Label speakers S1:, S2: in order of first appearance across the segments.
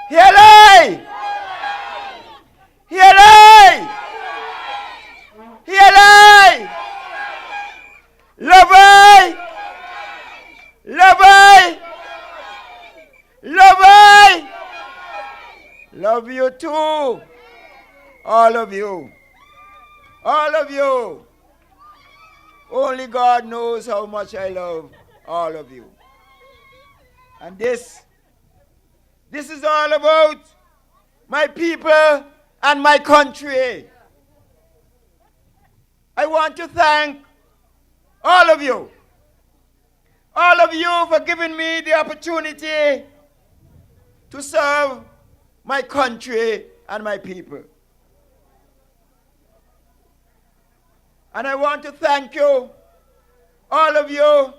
S1: Healing! Healing! Healing! Love I! Love I! Love I! Love you too. All of you. All of you. Only God knows how much I love all of you. And this is all about my people and my country. I want to thank all of you for giving me the opportunity to serve my country and my people. And I want to thank you, all of you,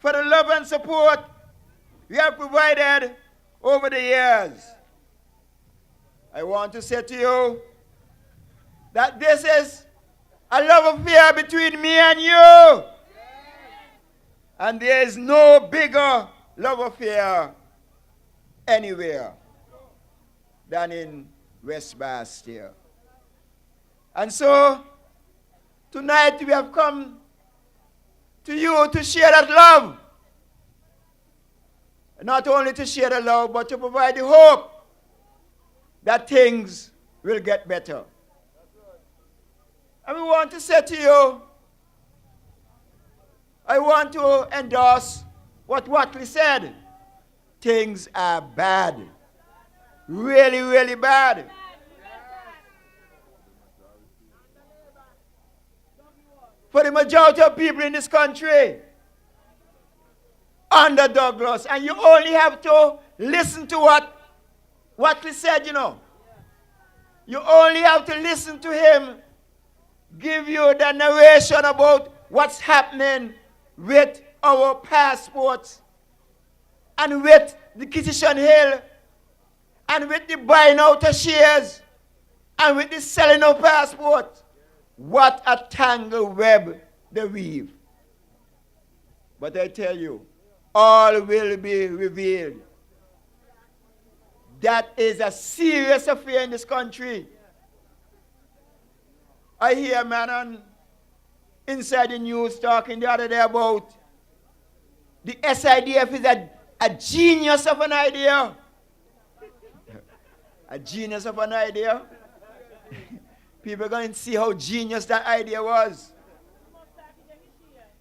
S1: for the love and support you have provided over the years. I want to say to you that this is a love affair between me and you. And there is no bigger love affair anywhere than in West Bastia. And so, tonight we have come to you to share that love. Not only to share the love, but to provide the hope that things will get better. And we want to say to you, I want to endorse what Watley said. Things are bad. Really, really bad. For the majority of people in this country, under Douglas, and you only have to listen to what Watley said, you know. You only have to listen to him give you the narration about what's happening with our passports and with the Kitchen Hill and with the buying out of shares and with the selling of passports. What a tangled web they weave. But I tell you, all will be revealed. That is a serious affair in this country. I hear a man on inside the news talking the other day about the SIDF is a genius of an idea. A genius of an idea. People are going to see how genius that idea was.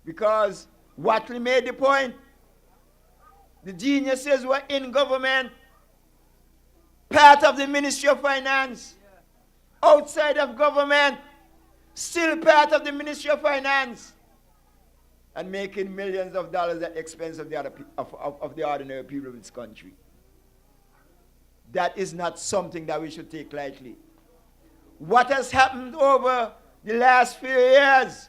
S1: Because Watley made the point. The geniuses were in government, part of the Ministry of Finance, outside of government, still part of the Ministry of Finance, and making millions of dollars at the expense of the ordinary people of this country. That is not something that we should take lightly. What has happened over the last few years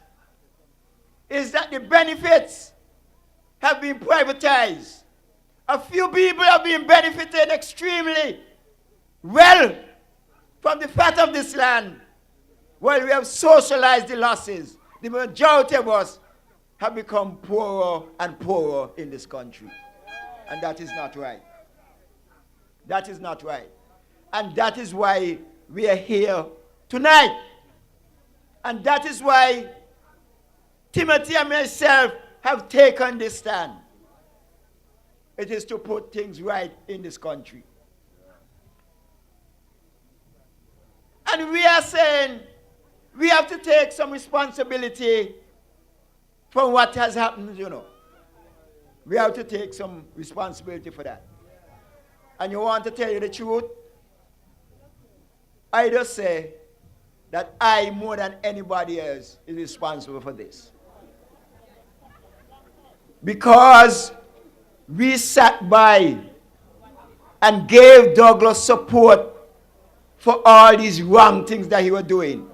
S1: is that the benefits have been privatized. A few people have been benefited extremely well from the fat of this land, while we have socialized the losses. The majority of us have become poorer and poorer in this country. And that is not right. That is not right. And that is why we are here tonight. And that is why Timothy and myself have taken this stand. It is to put things right in this country. And we are saying we have to take some responsibility for what has happened, you know. We have to take some responsibility for that. And you want to tell you the truth? I just say that I, more than anybody else, is responsible for this. Because we sat by and gave Douglas support for all these wrong things that he was doing.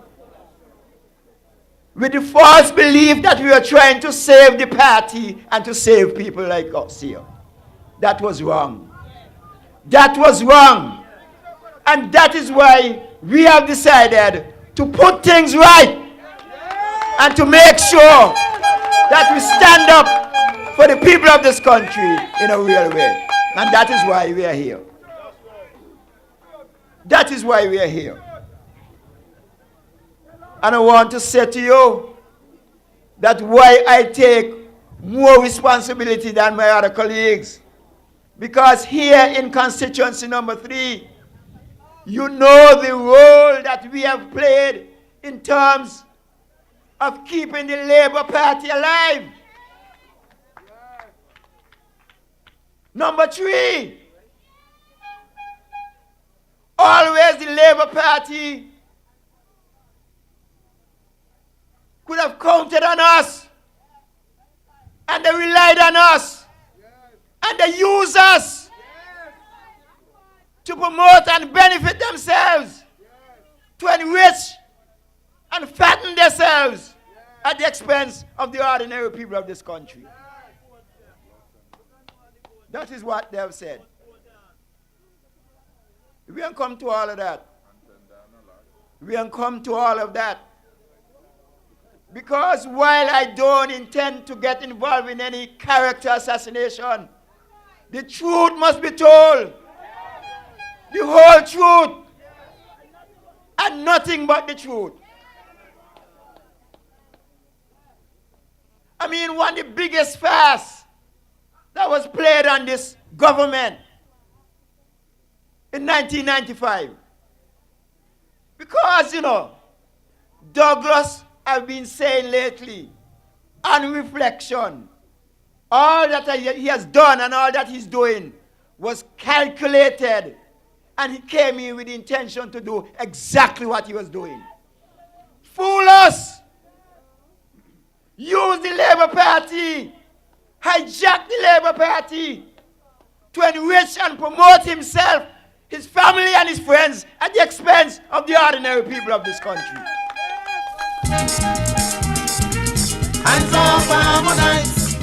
S1: With the false belief that we were trying to save the party and to save people like us here. That was wrong. That was wrong. And that is why we have decided to put things right and to make sure that we stand up for the people of this country in a real way. And that is why we are here. That is why we are here. And I want to say to you that why I take more responsibility than my other colleagues. Because here in constituency number 3, you know the role that we have played in terms of keeping the Labour Party alive. Number 3, always the Labour Party could have counted on us, and they relied on us, and they use us to promote and benefit themselves, to enrich and fatten themselves at the expense of the ordinary people of this country. That is what they have said. We haven't come to all of that. We haven't come to all of that. Because while I don't intend to get involved in any character assassination, the truth must be told. The whole truth. And nothing but the truth. I mean, one of the biggest farce that was played on this government in 1995. Because, you know, Douglas have been saying lately, on reflection, all that he has done and all that he's doing was calculated, and he came in with the intention to do exactly what he was doing. Fool us! Use the Labour Party, hijack the Labour Party to enrich and promote himself, his family and his friends at the expense of the ordinary people of this country.
S2: Hands off Harmonites.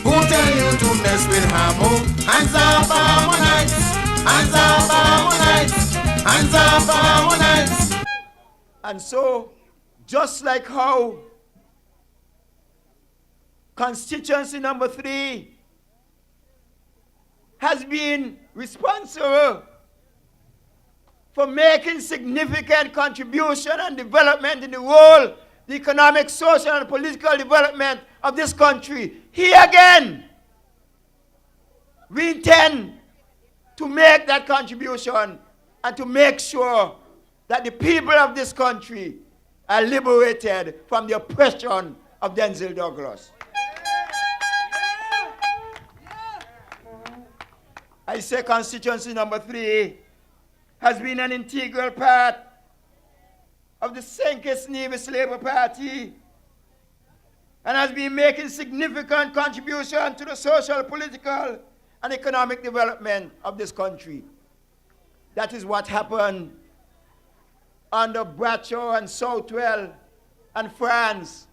S2: Who tell you to mess with Harmo? Hands off Harmonites. Hands off Harmonites. Hands off Harmonites.
S1: And so, just like how constituency number 3 has been responsible for making significant contribution and development in the whole, the economic, social, and political development of this country, here again, we intend to make that contribution and to make sure that the people of this country are liberated from the oppression of Denzel Douglas. I say constituency number 3 has been an integral part of the Sankes Nevis Labour Party and has been making significant contribution to the social, political, and economic development of this country. That is what happened under Bradshaw and Southwell and France,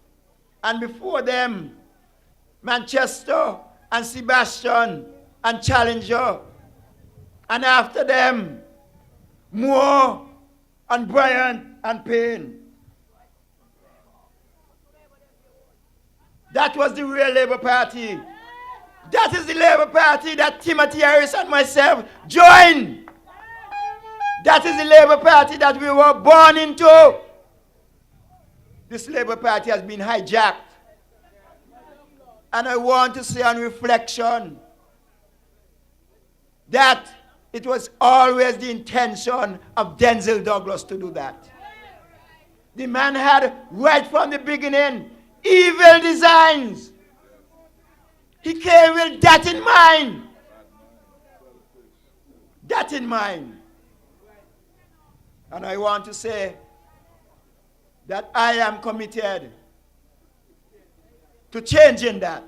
S1: and before them, Manchester and Sebastian and Challenger, and after them, Moore and Bryant and Payne. That was the real Labour Party. That is the Labour Party that Timothy Harris and myself joined. That is the Labour Party that we were born into. This Labour Party has been hijacked. And I want to say on reflection that it was always the intention of Denzel Douglas to do that. The man had, right from the beginning, evil designs. He came with that in mind. That in mind. And I want to say that I am committed to changing that.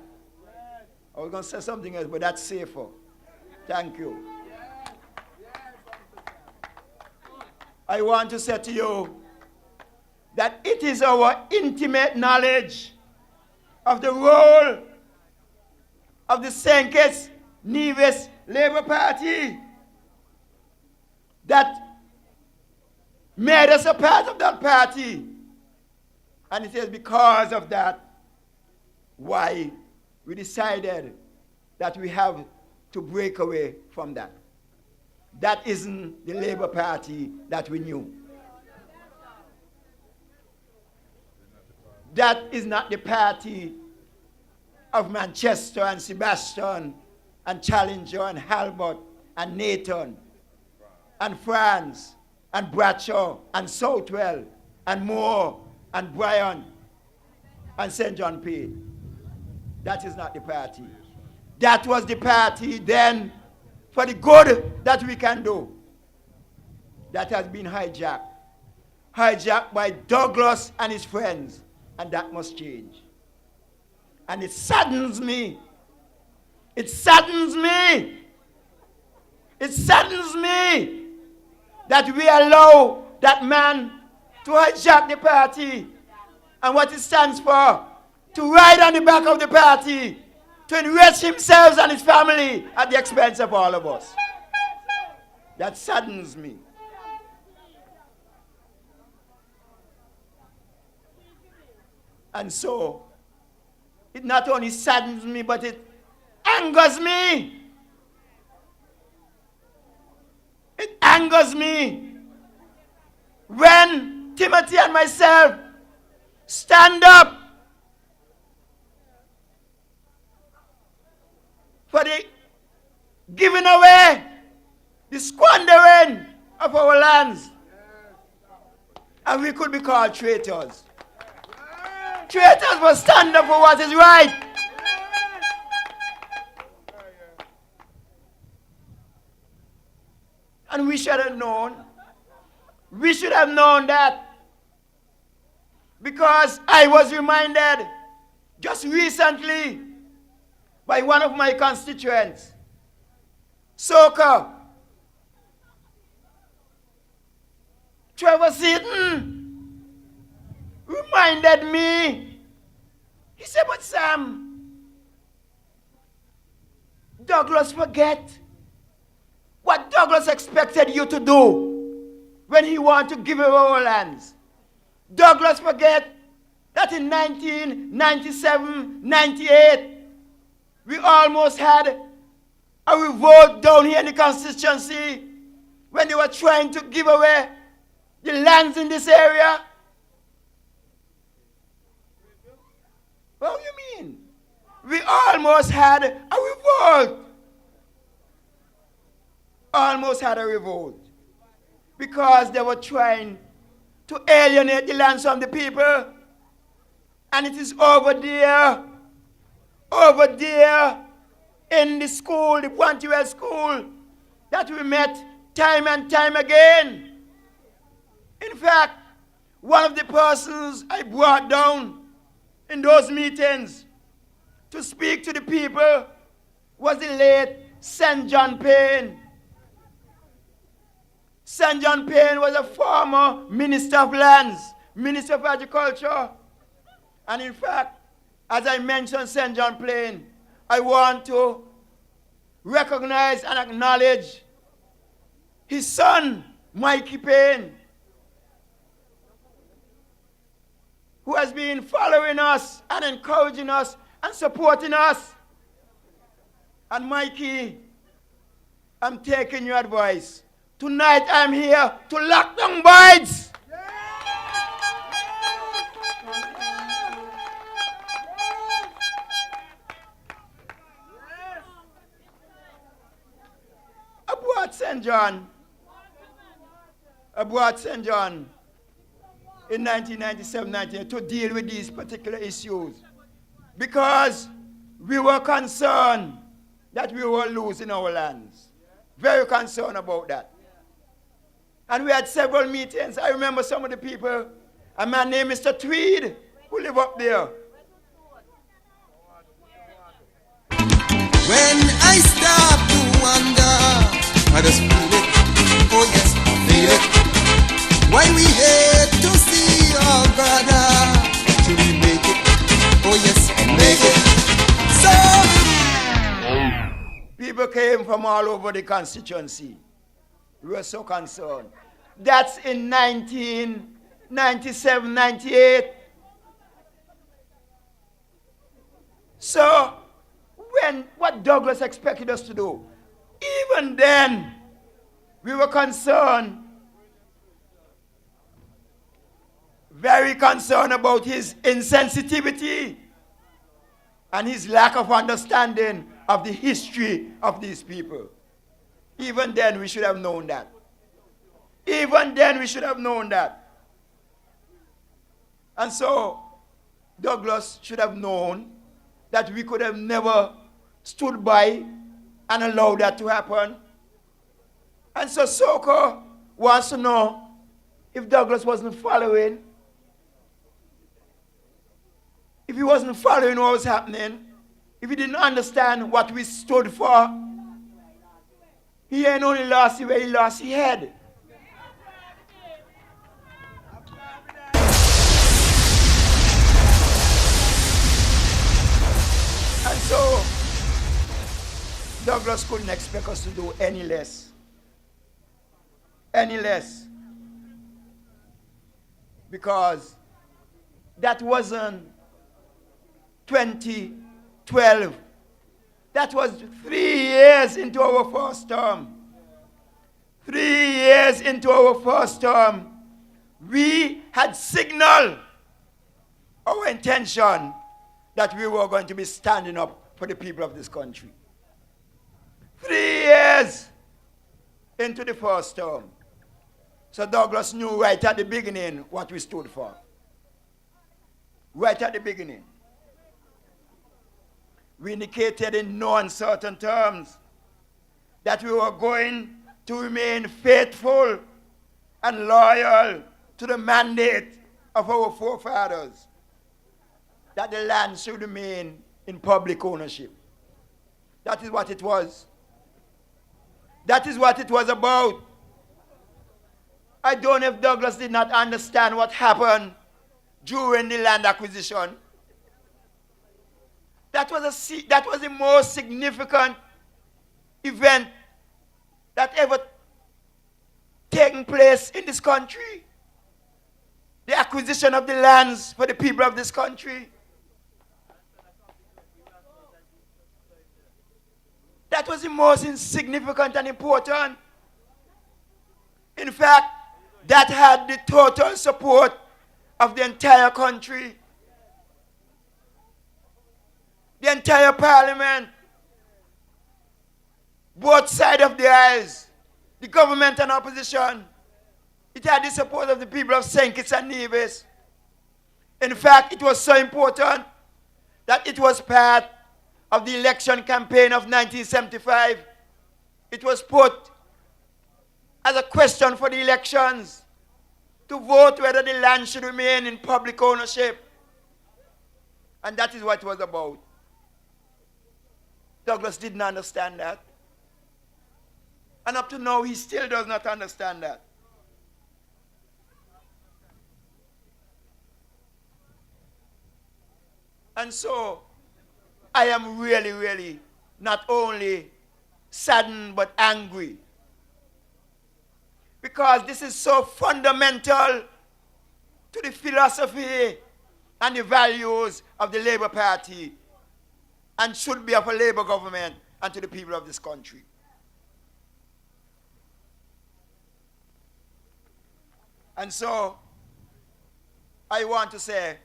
S1: I was going to say something else, but that's safer. Thank you. I want to say to you that it is our intimate knowledge of the role of the Sankes Nevis Labour Party that made us a part of that party. And it is because of that why we decided that we have to break away from that. That isn't the Labour Party that we knew. That is not the party of Manchester and Sebastian and Challenger and Halbert and Nathan and France and Bradshaw and Southwell and Moore and Bryan and St. John Payne. That is not the party. That was the party then for the good that we can do. That has been hijacked. Hijacked by Douglas and his friends. And that must change. And it saddens me. It saddens me. It saddens me that we allow that man to hijack the party and what it stands for, to ride on the back of the party, to enrich himself and his family at the expense of all of us. That saddens me. And so, it not only saddens me, but it angers me. It angers me when Timothy and myself stand up for the giving away, the squandering of our lands. And we could be called traitors. Traitors will stand up for what is right. And we should have known. We should have known that. Because I was reminded just recently by one of my constituents, Soka, Trevor Seaton, reminded me. He said, but Sam, Douglas forget what Douglas expected you to do when he wanted to give away our lands. Douglas forget that in 1997, 98, we almost had a revolt down here in the constituency when they were trying to give away the lands in this area. What do you mean? We almost had a revolt. Almost had a revolt. Because they were trying to alienate the lands from the people. And it is over there in the school, the Pointwell school, that we met time and time again. In fact, one of the persons I brought down in those meetings to speak to the people was the late St. John Payne. St. John Payne was a former Minister of Lands, Minister of Agriculture. And in fact, as I mentioned St. John Payne, I want to recognize and acknowledge his son, Mikey Payne, who has been following us and encouraging us and supporting us. And Mikey, I'm taking your advice. Tonight I'm here to lock down Boyds. I brought St. John in 1997-98 to deal with these particular issues because we were concerned that we were losing our lands. Very concerned about that. And we had several meetings. I remember some of the people, a man named Mr. Tweed, who live up there.
S2: When I start to wonder, I just feel it, oh yes, feel it. Why we hate to see our brother, till we make it, oh yes, make it. So,
S1: people came from all over the constituency. We were so concerned. That's in 1997, 98. So, what Douglas expected us to do, even then, We were concerned, very concerned about his insensitivity and his lack of understanding of the history of these people. Even then, we should have known that. Even then, we should have known that. And so, Douglas should have known that we could have never stood by and allowed that to happen. And so, Soko wants to know if Douglas wasn't following, if he wasn't following what was happening, if he didn't understand what we stood for, he ain't only lost the way, he lost his head. And so, Douglas couldn't expect us to do any less. Any less. Because that wasn't 2012. That was 3 years into our first term. 3 years into our first term, we had signaled our intention that we were going to be standing up for the people of this country. 3 years into the first term. So Douglas knew right at the beginning what we stood for. Right at the beginning. We indicated in no uncertain terms that we were going to remain faithful and loyal to the mandate of our forefathers, that the land should remain in public ownership. That is what it was. That is what it was about. I don't know if Douglas did not understand what happened during the land acquisition. That was the most significant event that ever taken place in this country. The acquisition of the lands for the people of this country. That was the most insignificant and important. In fact, that had the total support of the entire country. The entire parliament, both sides of the aisles, the government and opposition. It had the support of the people of St. Kitts and Nevis. In fact, it was so important that it was part of the election campaign of 1975. It was put as a question for the elections to vote whether the land should remain in public ownership. And that is what it was about. Douglas didn't understand that. And up to now, he still does not understand that. And so, I am really, really not only saddened but angry. Because this is so fundamental to the philosophy and the values of the Labour Party, and should be of a Labour government and to the people of this country. And so, I want to say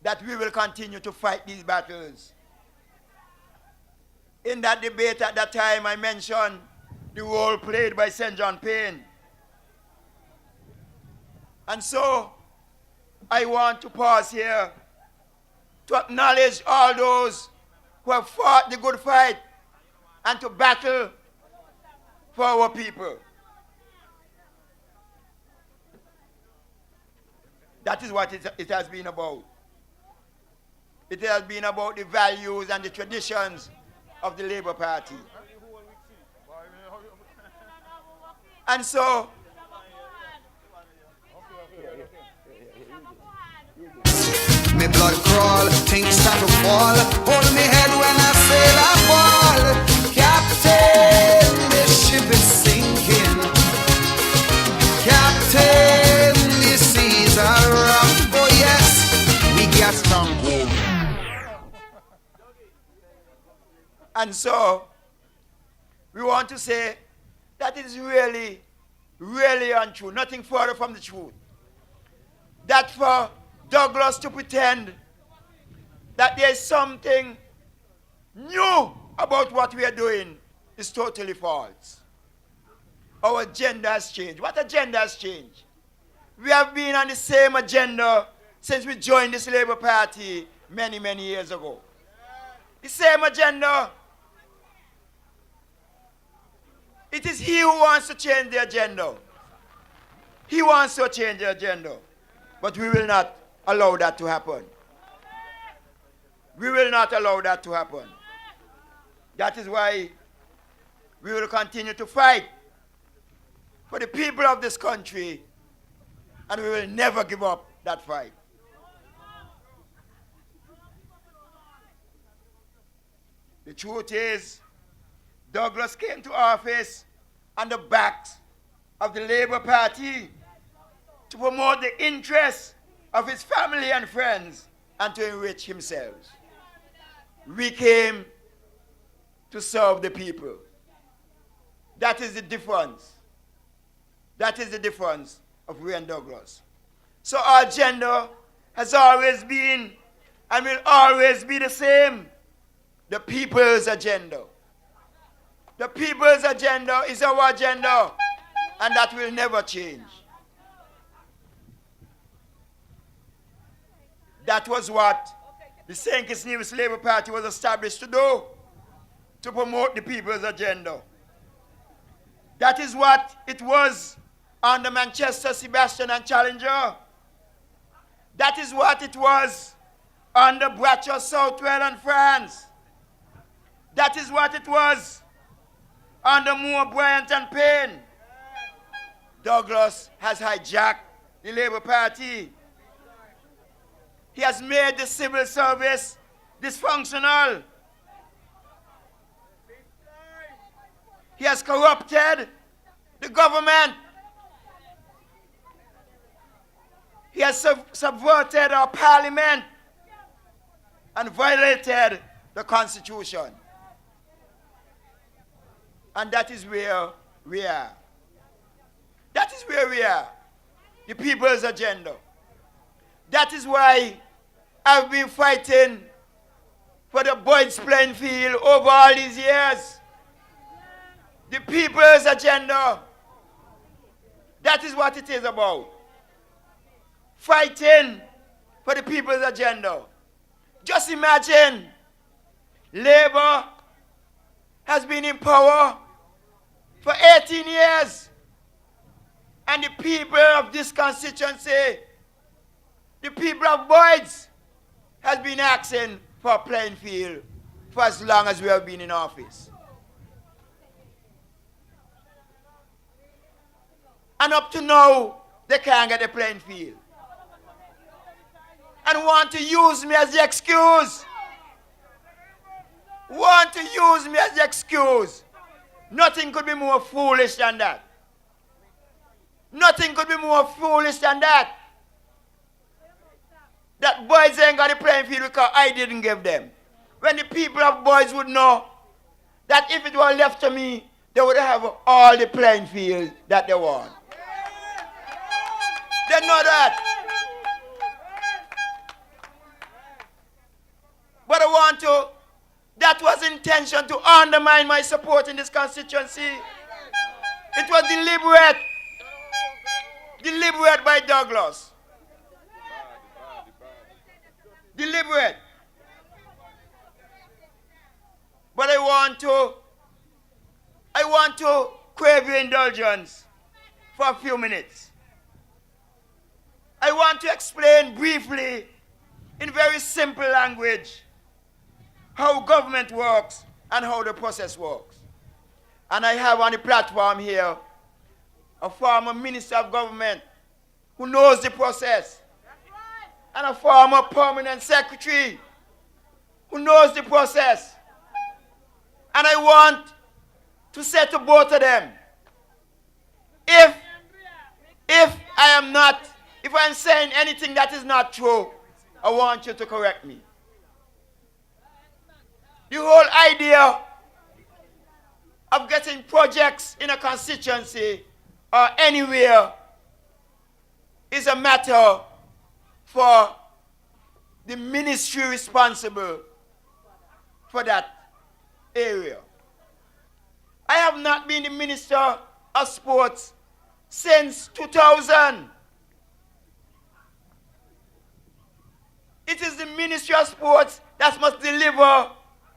S1: that we will continue to fight these battles. In that debate at that time, I mentioned the role played by St. John Payne. And so, I want to pause here to acknowledge all those who have fought the good fight and to battle for our people. That is what it has been about. It has been about the values and the traditions of the Labour Party. And so,
S2: me blood crawl, things start to fall. Hold me head when I sail I fall. Captain, this ship is sinking. Captain, the seas are rough. Oh yes, we got stronghold.
S1: And so, we want to say That is really, really untrue. Nothing further from the truth. That for Douglas to pretend that there is something new about what we are doing is totally false. Our agenda has changed. What agenda has changed? We have been on the same agenda since we joined this Labour Party many, many years ago. The same agenda. It is he who wants to change the agenda. He wants to change the agenda. But we will not allow that to happen. We will not allow that to happen. That is why we will continue to fight for the people of this country, and we will never give up that fight. The truth is, Douglas came to office on the backs of the Labour Party to promote the interests of his family and friends and to enrich himself. We came to serve the people. That is the difference. That is the difference of we and Douglas. So our agenda has always been and will always be the same. The people's agenda. The people's agenda is our agenda, and that will never change. That was what the St. Kitts Nevis Labour Party was established to do, to promote the people's agenda. That is what it was under Manchester, Sebastian and Challenger. That is what it was under Bratcher, Southwell and France. That is what it was under Moore, Bryant and Payne. Douglas has hijacked the Labour Party. He has made the civil service dysfunctional. He has corrupted the government. He has subverted our parliament and violated the Constitution. And that is where we are. That is where we are. The people's agenda. That is why I've been fighting for the Boyds playing field over all these years. The people's agenda. That is what it is about. Fighting for the people's agenda. Just imagine, Labour has been in power for 18 years. And the people of this constituency, the people of Boyds, has been asking for a playing field for as long as we have been in office. And up to now, they can't get a playing field. And want to use me as the excuse. Want to use me as the excuse. Nothing could be more foolish than that. Nothing could be more foolish than that. That Boyds ain't got a playing field because I didn't give them. When the people of Boyds would know that if it were left to me, they would have all the playing field that they want. They know that. But I want to, that was intention to undermine my support in this constituency. It was deliberate. Deliberate by Douglas. Deliberate. But I want to crave your indulgence for a few minutes. I want to explain briefly, in very simple language, how government works and how the process works. And I have on the platform here a former minister of government who knows the process, and a former permanent secretary who knows the process. And I want to say to both of them, if I'm saying anything that is not true, I want you to correct me. The whole idea of getting projects in a constituency or anywhere is a matter for the ministry responsible for that area. I have not been the Minister of Sports since 2000. It is the Ministry of Sports that must deliver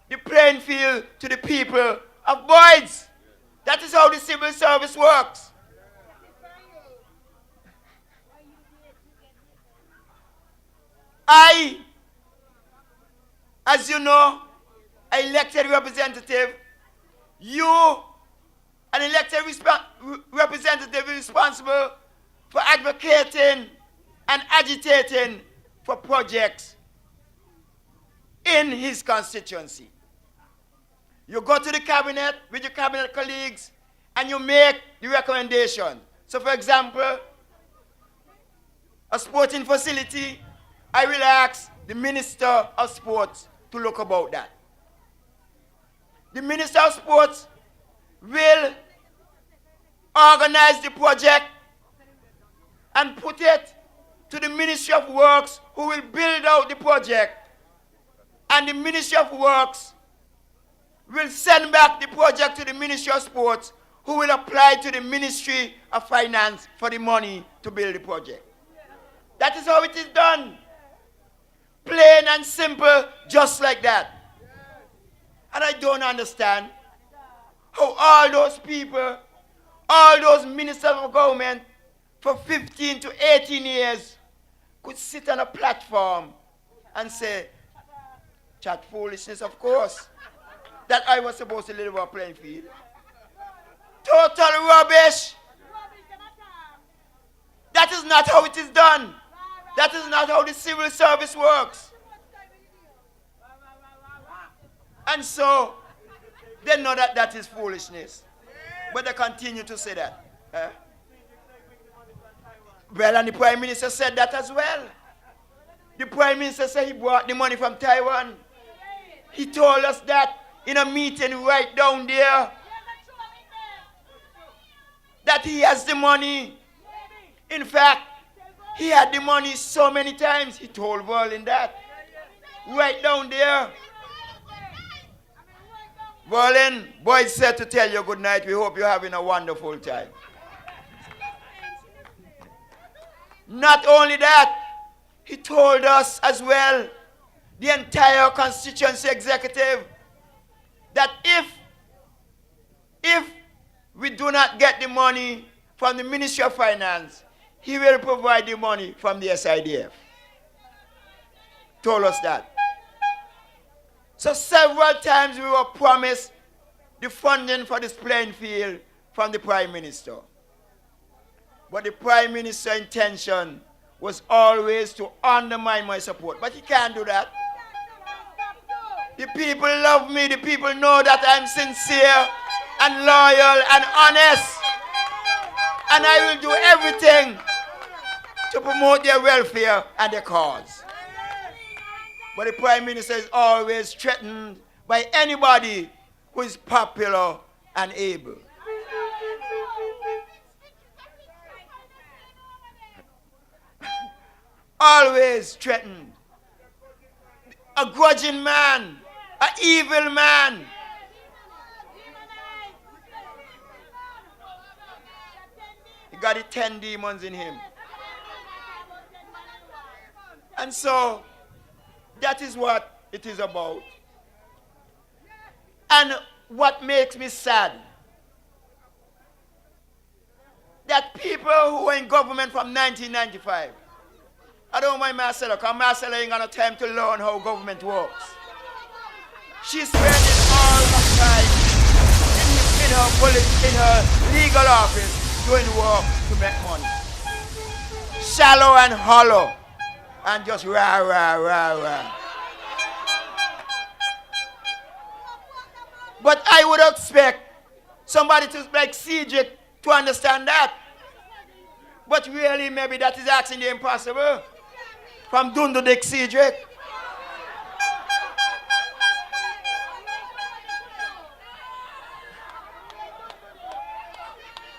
S1: the playing field to the people of Boyds. That is how the civil service works. I, as you know, an elected representative, you, an elected representative responsible for advocating and agitating for projects in his constituency. You go to the cabinet with your cabinet colleagues and you make the recommendation. So for example, a sporting facility, I will ask the Minister of Sports to look about that. The Minister of Sports will organize the project and put it to the Ministry of Works, who will build out the project. And the Ministry of Works will send back the project to the Ministry of Sports, who will apply to the Ministry of Finance for the money to build the project. That is how it is done. Plain and simple, just like that. And I don't understand how all those people, all those ministers of government for 15 to 18 years could sit on a platform and say, chat foolishness, of course, that I was supposed to deliver a playing field. Total rubbish. That is not how it is done. That is not how the civil service works. And so, they know that that is foolishness. But they continue to say that. Well, and the Prime Minister said that as well. The Prime Minister said he brought the money from Taiwan. He told us that in a meeting right down there. That he has the money. In fact, he had the money so many times. He told Verlin that. Right down there. Verlin, Boyds said to tell you good night. We hope you're having a wonderful time. Not only that, he told us as well, the entire constituency executive, that if we do not get the money from the Ministry of Finance, he will provide the money from the SIDF. Told us that. So several times we were promised the funding for this playing field from the Prime Minister. But the Prime Minister's intention was always to undermine my support. But he can't do that. The people love me. The people know that I'm sincere and loyal and honest. And I will do everything to promote their welfare and their cause. But the Prime Minister is always threatened by anybody who is popular and able. Always threatened. A grudging man, an evil man. He got the 10 demons in him. And so, that is what it is about. And what makes me sad, that people who were in government from 1995, I don't mind Marcella, because Marcella ain't got no time to learn how government works. She's spending all her time in her legal office doing work to make money. Shallow and hollow. And just rah, rah, rah, rah. But I would expect somebody to like Cedric to understand that. But really, maybe that is asking the impossible. From Dundudik Cedric.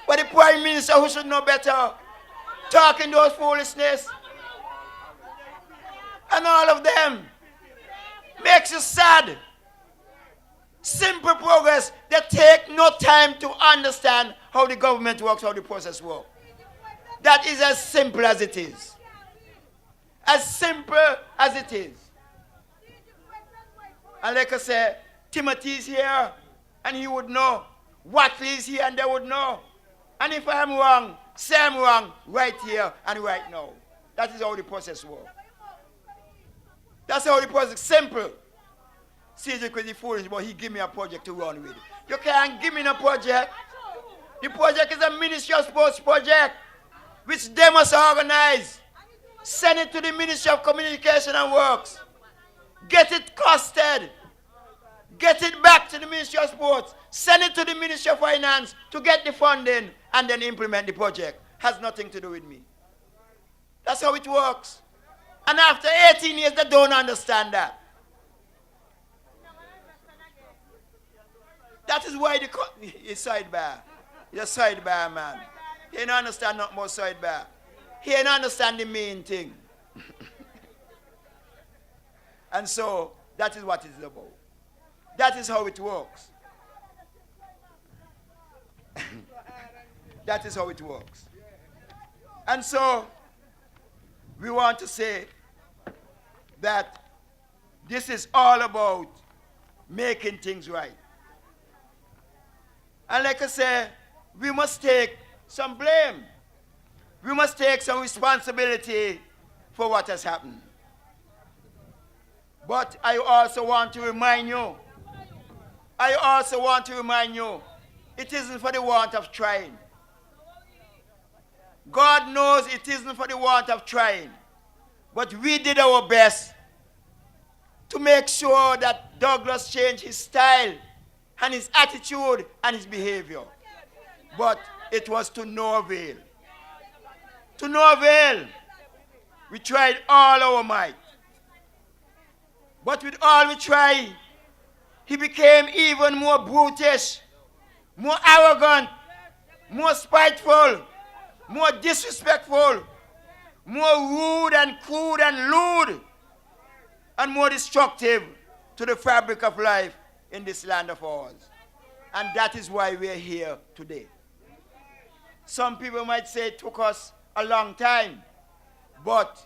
S1: But the Prime Minister, who should know better, talking those foolishness, and all of them, makes you sad. Simple progress. They take no time to understand how the government works, how the process works. That is as simple as it is. As simple as it is. And like I say, Timothy is here, and he would know. Watley is here, and they would know. And if I am wrong, say I'm wrong right here and right now. That is how the process works. That's how the process, simple. CJ could be foolish, but he give me a project to run with. You can't give me no project. The project is a Ministry of Sports project, which they must organize. Send it to the Ministry of Communication and Works. Get it costed. Get it back to the Ministry of Sports. Send it to the Ministry of Finance to get the funding and then implement the project. Has nothing to do with me. That's how it works. And after 18 years, they don't understand that. That is why it's sidebar. He's a sidebar, man. He don't understand nothing more sidebar. He don't understand the main thing. And so, that is what it is about. That is how it works. That is how it works. And so, we want to say that this is all about making things right. And like I say, we must take some blame. We must take some responsibility for what has happened. But I also want to remind you, it isn't for the want of trying. God knows it isn't for the want of trying. But we did our best to make sure that Douglas changed his style and his attitude and his behavior. But it was to no avail. To no avail. We tried all our might. But with all we tried, he became even more brutish, more arrogant, more spiteful, more disrespectful, more rude and crude and lewd, and more destructive to the fabric of life in this land of ours. And that is why we are here today. Some people might say it took us a long time, but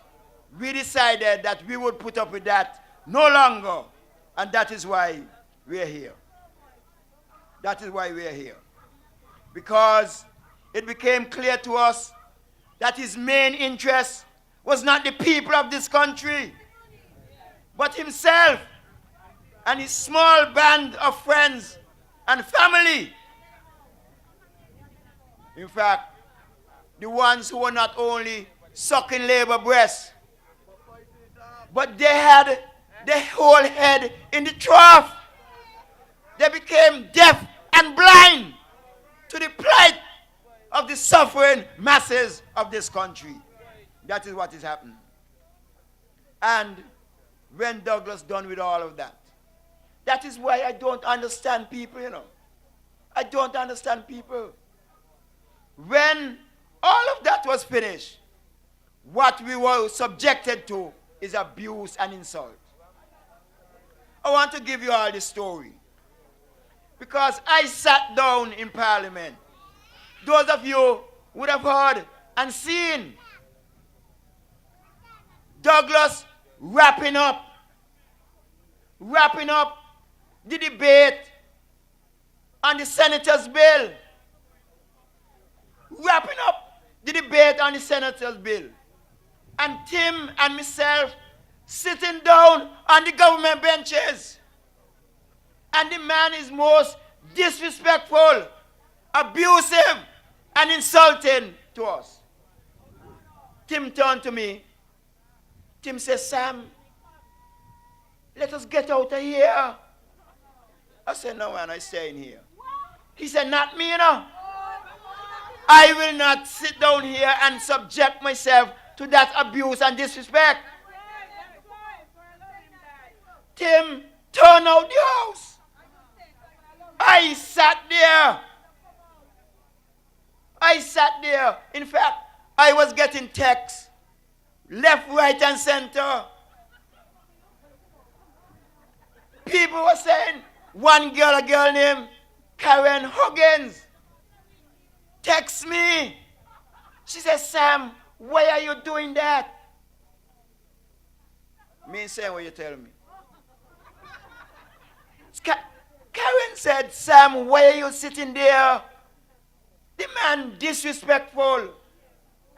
S1: we decided that we would put up with that no longer, and that is why we are here. That is why we are here. Because it became clear to us that his main interest was not the people of this country, but himself and his small band of friends and family. In fact, the ones who were not only sucking labor breasts, but they had their whole head in the trough. They became deaf and blind to the plight of the suffering masses of this country. That is what is happening. And when Douglas done with all of that, that is why I don't understand people, you know. I don't understand people. When all of that was finished, what we were subjected to is abuse and insult. I want to give you all the story. Because I sat down in Parliament. Those of you would have heard and seen Douglas wrapping up the debate on the Senator's bill. Wrapping up the debate on the Senator's bill. And Tim and myself sitting down on the government benches. And the man is most disrespectful, abusive, and insulting to us. Tim turned to me. Tim says, Sam, let us get out of here. I said, no, man, I'm staying here. He said, not me, you know. I will not sit down here and subject myself to that abuse and disrespect. Tim turned out the house. I sat there. I sat there. In fact, I was getting texts, left, right, and center. People were saying, a girl named Karen Huggins, text me. She said, Sam, why are you doing that? Me saying what you tell me. Karen said, Sam, why are you sitting there? The man disrespectful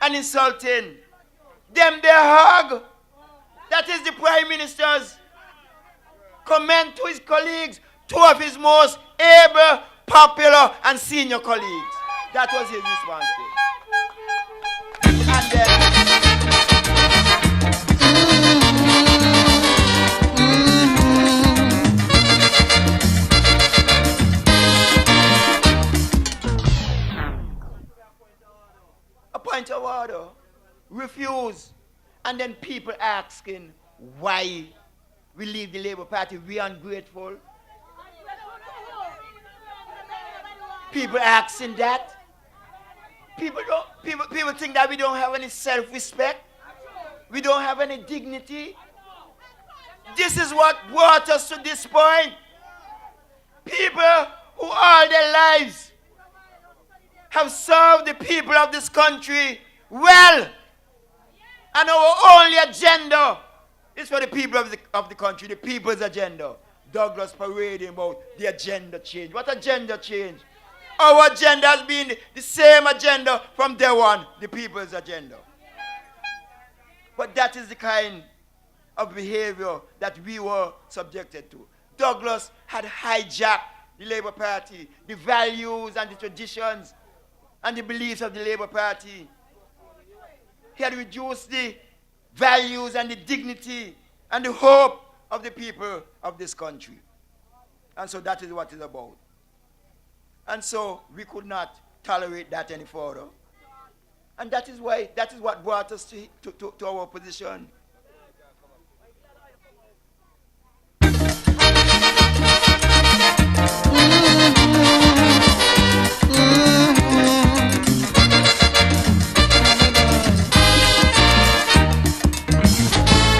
S1: and insulting. Them they hug. That is the Prime Minister's comment to his colleagues, two of his most able, popular, and senior colleagues. That was his response to it. And a point of order, refuse, and then people asking why we leave the Labour Party. We ungrateful. People asking that. People think that we don't have any self-respect. We don't have any dignity. This is what brought us to this point. People who all their lives have served the people of this country well. And our only agenda is for the people of the country, the people's agenda. Douglas parading about the agenda change. What agenda change? Our agenda has been the same agenda from day one, the people's agenda. But that is the kind of behavior that we were subjected to. Douglas had hijacked the Labour Party, the values and the traditions and the beliefs of the Labour Party. He had reduced the values and the dignity and the hope of the people of this country. And so that is what it's about. And so we could not tolerate that any further. And that is what brought us to our position.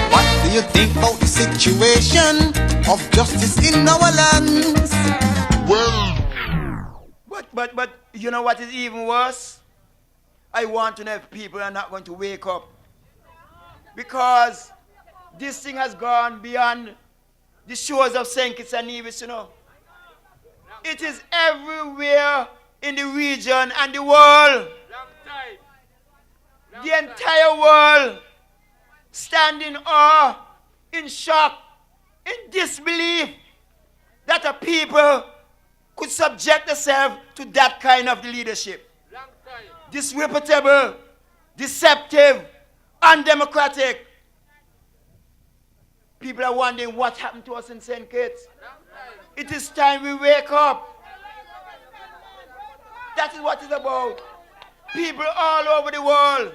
S2: What do you think about the situation of justice in our lands? Well,
S1: But you know what is even worse? I want to know if people are not going to wake up. Because this thing has gone beyond the shores of St. Kitts and Nevis, you know. It is everywhere in the region and the world. The entire world stand in awe, in shock, in disbelief that a people could subject themselves to that kind of leadership. Disreputable, deceptive, undemocratic. People are wondering what happened to us in St. Kitts. It is time we wake up. That is what it's about. People all over the world.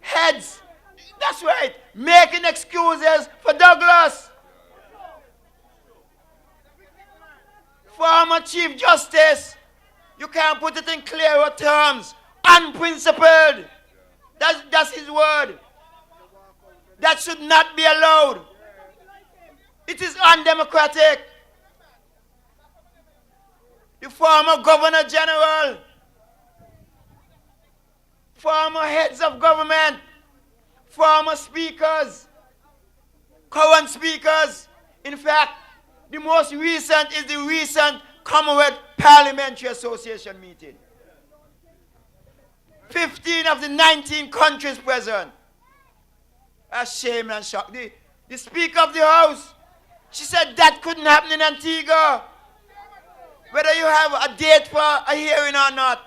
S1: Heads, that's right, making excuses for Douglas. Former Chief Justice, you can't put it in clearer terms. Unprincipled. That's his word. That should not be allowed. It is undemocratic. The former Governor General, former heads of government, former speakers, current speakers. In fact, the most recent is the recent Commonwealth Parliamentary Association meeting. 15 of the 19 countries present. Ashamed and shocked. The Speaker of the House, she said that couldn't happen in Antigua. Whether you have a date for a hearing or not,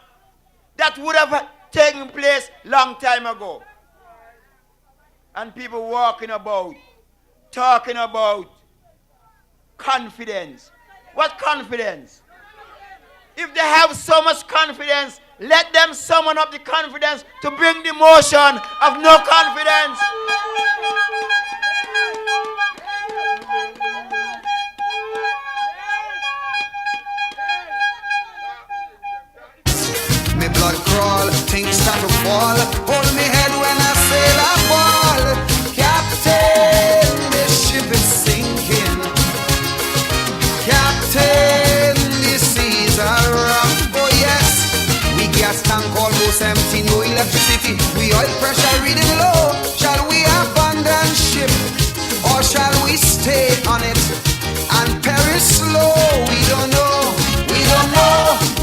S1: that would have taken place long time ago. And people walking about, talking about confidence. What confidence? If they have so much confidence, let them summon up the confidence to bring the motion of no confidence.
S2: stay on it and perish slow. We don't know,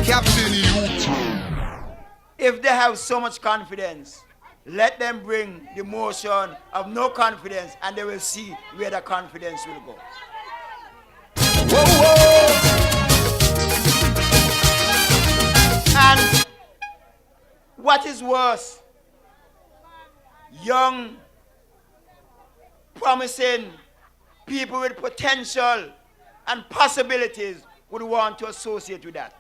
S2: Captain Newton.
S1: If they have so much confidence, let them bring the motion of no confidence and they will see where the confidence will go.
S2: Whoa, whoa.
S1: And what is worse, young, promising people with potential and possibilities would want to associate with that.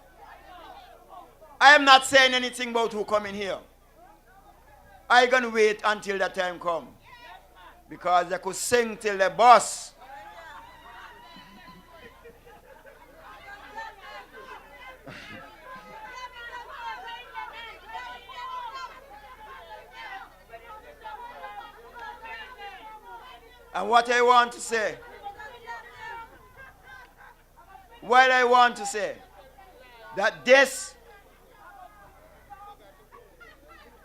S1: I am not saying anything about who come in here. I'm going to wait until that time comes. Because they could sing till they bust. And what I want to say, that this,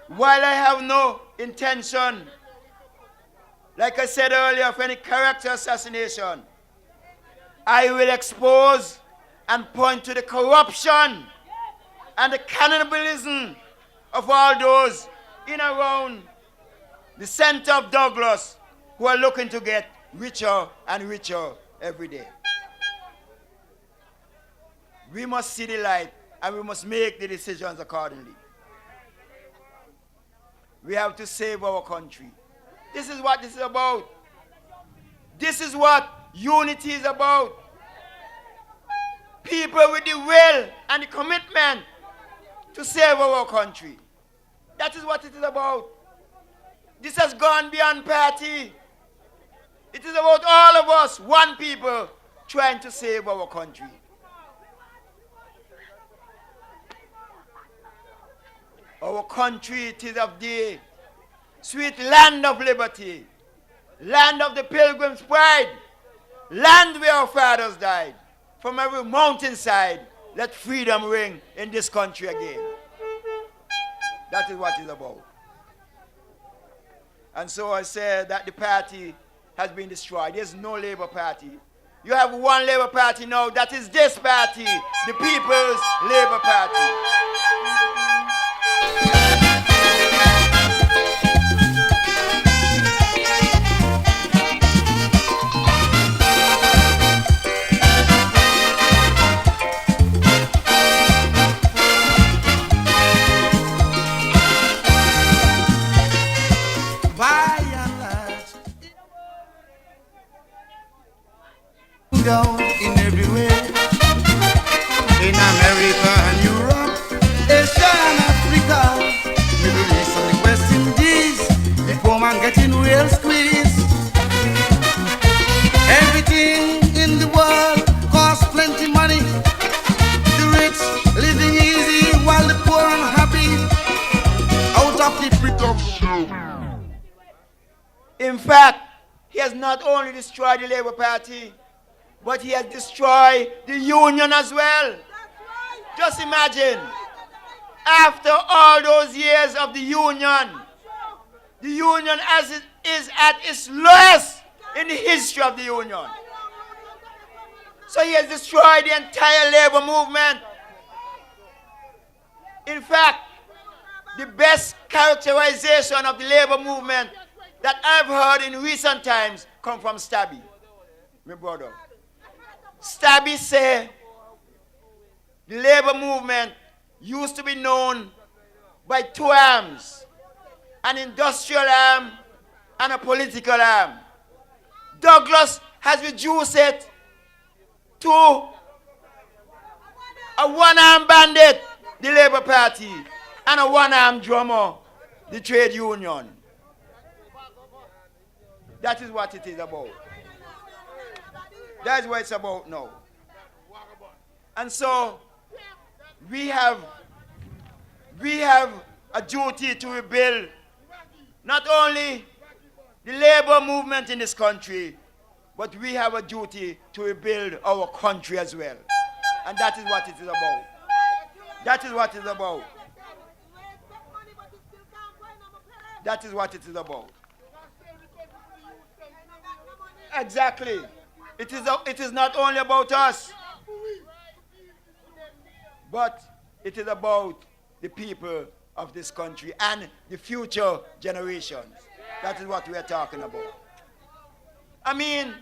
S1: while I have no intention, like I said earlier, of any character assassination, I will expose and point to the corruption and the cannibalism of all those in and around the center of Douglas who are looking to get richer and richer every day. We must see the light and we must make the decisions accordingly. We have to save our country. This is what this is about. This is what unity is about. People with the will and the commitment to save our country. That is what it is about. This has gone beyond party. It is about all of us, one people, trying to save our country. Our country, it is of the sweet land of liberty, land of the pilgrim's pride, land where our fathers died. From every mountainside, let freedom ring in this country again. That is what it's about. And so I said that the party has been destroyed. There's no Labour Party. You have one Labour Party now, that is this party, the People's Labour Party.
S2: Down in everywhere, in America and Europe, Asia and Africa, Middle East and the West Indies, the poor man getting real squeezed. Everything in the world costs plenty money. The rich living easy while the poor unhappy out of the freedom.
S1: In fact, he has not only destroyed the Labour Party, but he has destroyed the union as well. Just imagine, after all those years of the union as it is at its lowest in the history of the union. So he has destroyed the entire labor movement. In fact, the best characterization of the labor movement that I've heard in recent times come from Stabby, my brother. Stabby say the labor movement used to be known by two arms, an industrial arm and a political arm. Douglas has reduced it to a one-arm bandit, the Labour Party, and a one-arm drummer, the trade union. That is what it is about. That's what it's about now. And so we have a duty to rebuild not only the labor movement in this country, but we have a duty to rebuild our country as well. And that is what it is about. That is what it is about. That is what it is about. Exactly. It is not only about us, but it is about the people of this country and the future generations. That is what we are talking about. I mean,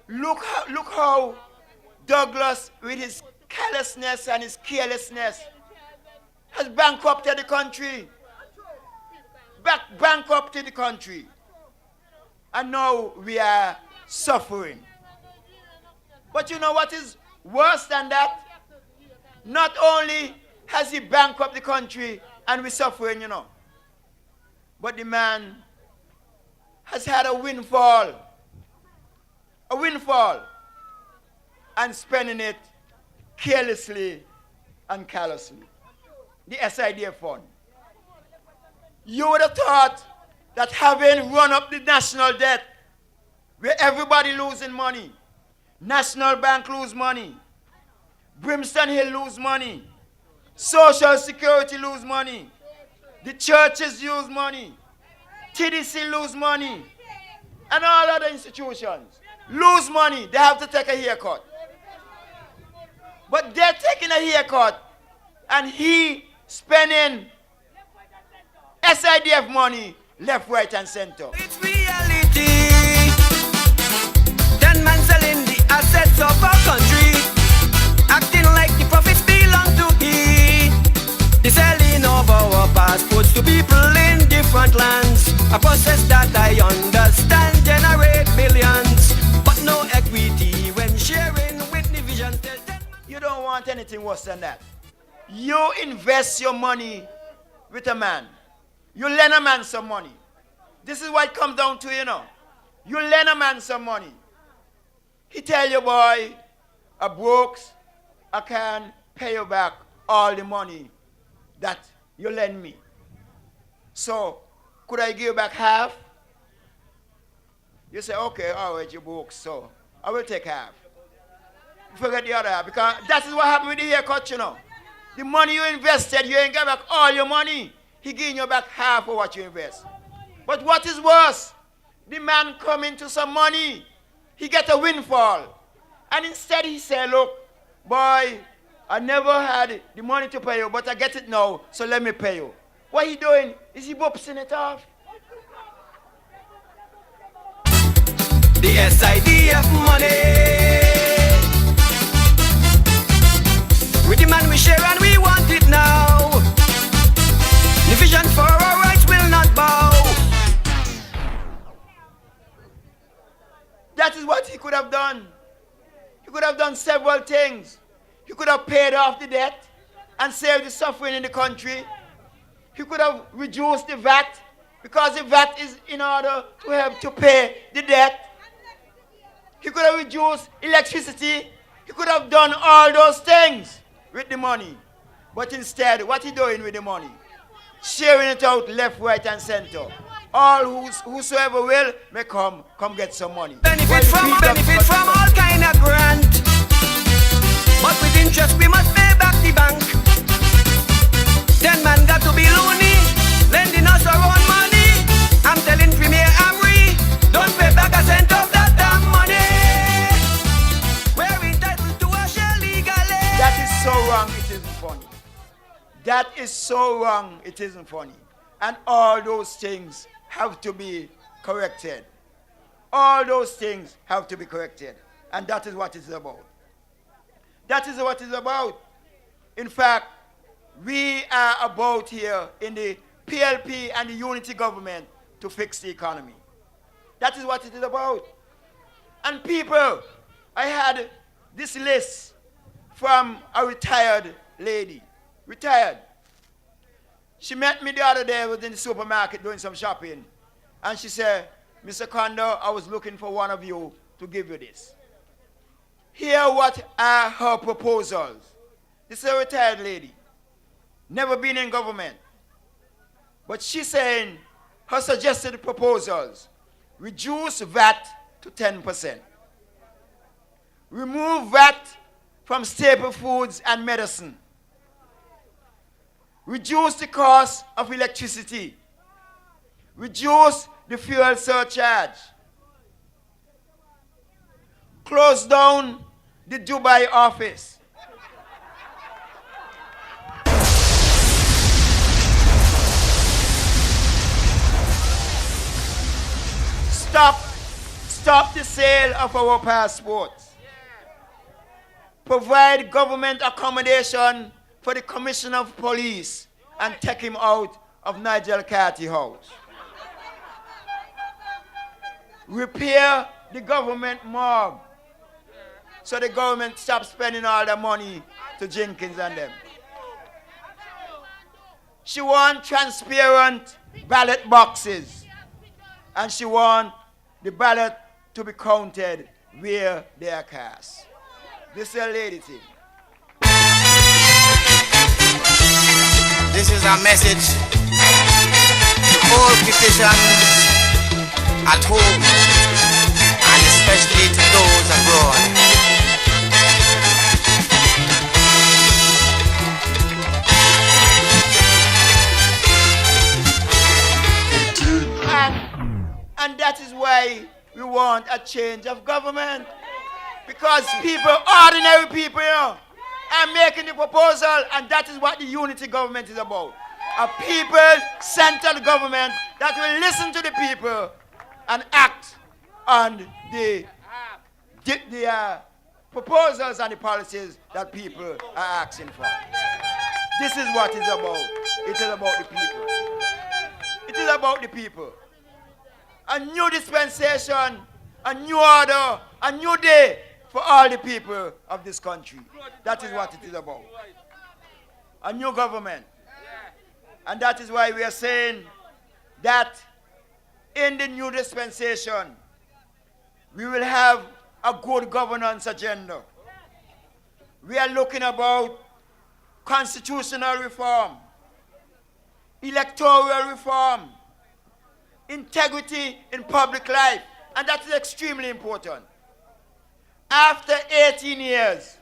S1: look how Douglas, with his carelessness and his carelessness, has bankrupted the country. Bankrupted the country. And now we are suffering. But you know what is worse than that? Not only has he bankrupted the country and we're suffering, but the man has had a windfall. A windfall. And spending it carelessly and callously. The SIDF fund. You would have thought that having run up the national debt, where everybody losing money, National Bank lose money, Brimstone Hill lose money, Social Security lose money, the churches lose money, TDC lose money, and all other institutions lose money. They have to take a haircut. But they're taking a haircut, and he spending SIDF money left, right, and center.
S3: It's reality. 10 men selling the assets of our country, acting like the profits belong to he. The selling of our passports to people in different lands, a process that I understand generate millions, but no equity when sharing with the vision.
S1: You don't want anything worse than that. You invest your money with a man. You lend a man some money. This is what it comes down to, You lend a man some money. He tell you, boy, I broke, I can pay you back all the money that you lend me. So, could I give you back half? You say, okay, all right, you broke, so I will take half. Forget the other half, because that is what happened with the haircut, The money you invested, you ain't get back all your money. He giving you back half of what you invest. But what is worse? The man come into some money. He get a windfall. And instead he say, look, boy, I never had the money to pay you, but I get it now, so let me pay you. What he doing? Is he boxing it off?
S3: The SIDF money. With the man we share and we want it now. The vision for our rights will not bow.
S1: That is what he could have done. He could have done several things. He could have paid off the debt and saved the suffering in the country. He could have reduced the VAT, because the VAT is in order to help to pay the debt. He could have reduced electricity. He could have done all those things with the money. But instead, what he doing with the money? Sharing it out left, right, and center. All whosoever will may come get some money.
S3: Benefit from all kind of grant, but with interest we must pay back the bank. 10 man got to be loony, lending us our own money. I'm telling Premier Amri, don't pay back a cent of that damn money. We're entitled to a share legally.
S1: That is so wrong, it isn't funny. That is so wrong, it isn't funny. And all those things have to be corrected. All those things have to be corrected. And that is what it's about. That is what it's about. In fact, we are about here in the PLP and the unity government to fix the economy. That is what it is about. And people, I had this list from a retired lady. Retired. She met me the other day. I was in the supermarket doing some shopping. And she said, Mr. Condor, I was looking for one of you to give you this. Here what are her proposals. This is a retired lady. Never been in government. But she's saying her suggested proposals. Reduce VAT to 10%. Remove VAT from staple foods and medicine. Reduce the cost of electricity. Reduce the fuel surcharge. close down the Dubai office. Stop the sale of our passports. Provide government accommodation for the Commissioner of Police and take him out of Nigel Carty House. Repair the government morgue so the government stops spending all the money to Jenkins and them. She wants transparent ballot boxes, and she wants the ballot to be counted where they are cast. This is a lady thing.
S4: This is a message to all petitions at home and especially to those abroad.
S1: And that is why we want a change of government. Because people, ordinary people, are making the proposal, and that is what the unity government is about. A people-centered government that will listen to the people and act on the proposals and the policies that people are asking for. This is what it's about. It is about the people. It is about the people. A new dispensation, a new order, a new day for all the people of this country. That is what it is about. A new government. And that is why we are saying that in the new dispensation, we will have a good governance agenda. We are looking about constitutional reform, electoral reform, integrity in public life, and that is extremely important. After 18 years,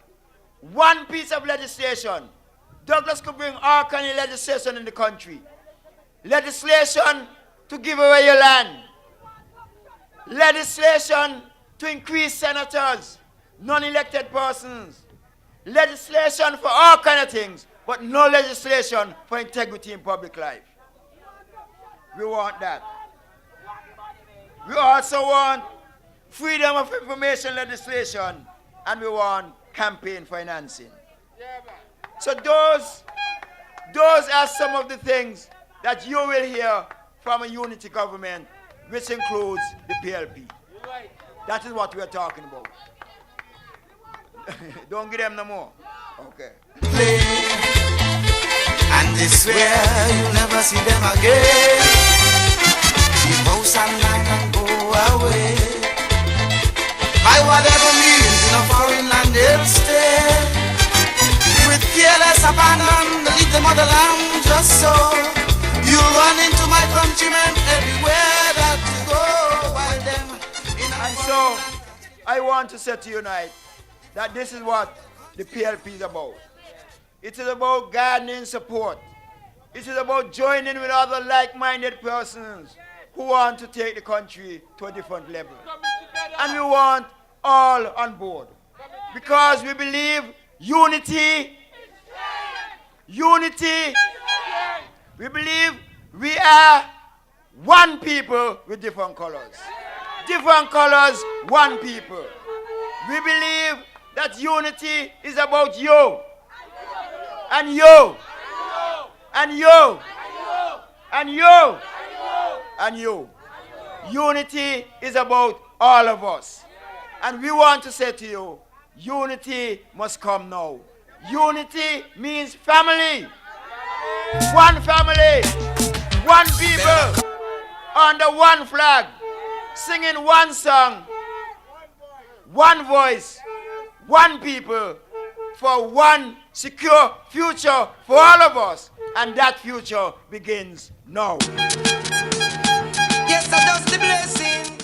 S1: one piece of legislation, Douglas could bring all kind of legislation in the country. Legislation to give away your land. Legislation to increase senators, non-elected persons. Legislation for all kind of things, but no legislation for integrity in public life. We want that. We also want freedom of information legislation, and we want campaign financing. So those are some of the things that you will hear from a unity government, which includes the PLP. That is what we are talking about. Don't give them no more. Okay.
S4: And they swear you'll never see them again. Leave house and land and go away. By whatever means in a foreign land they'll stay. With fearless abandon, leave the motherland just so. You run into my countrymen everywhere that you go. While them in a
S1: and so, I want to say to you tonight that this is what the PLP is about. It is about gardening support. It is about joining with other like-minded persons who want to take the country to a different level. And we want all on board. Because we believe unity. We believe we are one people with different colors. Different colors, one people. We believe that unity is about you. And you. And you. And you. And you. Unity is about all of us. And we want to say to you, unity must come now. Unity means family. One family. One people. Under one flag. Singing one song. One voice. One people. For one secure future for all of us. And that future begins now.
S4: yes, I just the blessing.